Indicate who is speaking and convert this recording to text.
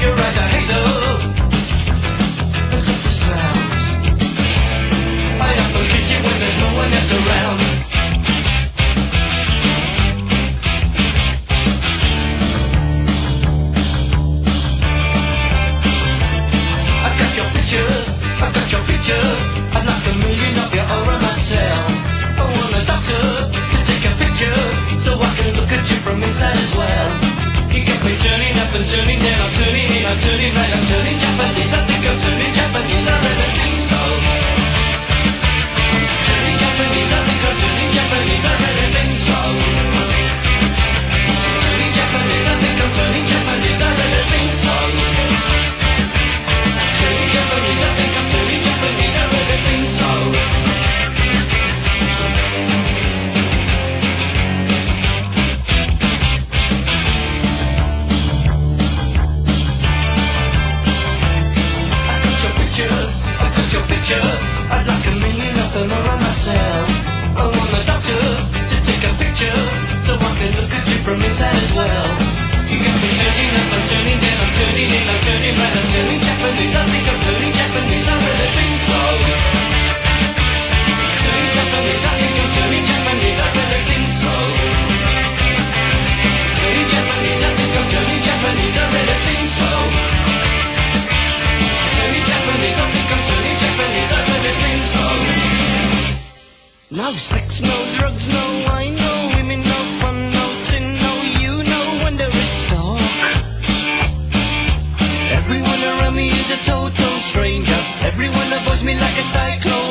Speaker 1: Your eyes are hazel and soft as clouds. I often kiss you when there's no one else around. I got your picture, I got your picture. I'd like a million of your aura myself. I want a doctor to take a picture so I can look at you from inside as well. You get me turning up and turning down, I'm turning in, I'm turning right, I'm turning Japanese. I think I'm turning Japanese, I really think so. Turning Japanese, I think I'm turning Japanese, I really think so. Turning Japanese, I think I'm turning Japanese, I really think so. Turning Japanese, I think I'm turning Japanese, I really think so. I got your picture, I'd like a million of them around myself. I want the doctor to take a picture so I can look at you from inside as well. You got me turning up, I'm turning down, I'm turning in, I'm turning right, I'm turning Japanese. I think I'm turning Japanese, I really think so. Turning Japanese, I think I'm turning Japanese, I really think so. Turning Japanese, I think I'm turning Japanese, I really think so. Turning Japanese, I think I'm turning Japanese, I really think so. No sex, no drugs, no wine, no women, no fun, no sin, no you, no wonder it's dark. Everyone around me is a total stranger. Everyone avoids me like a cyclone.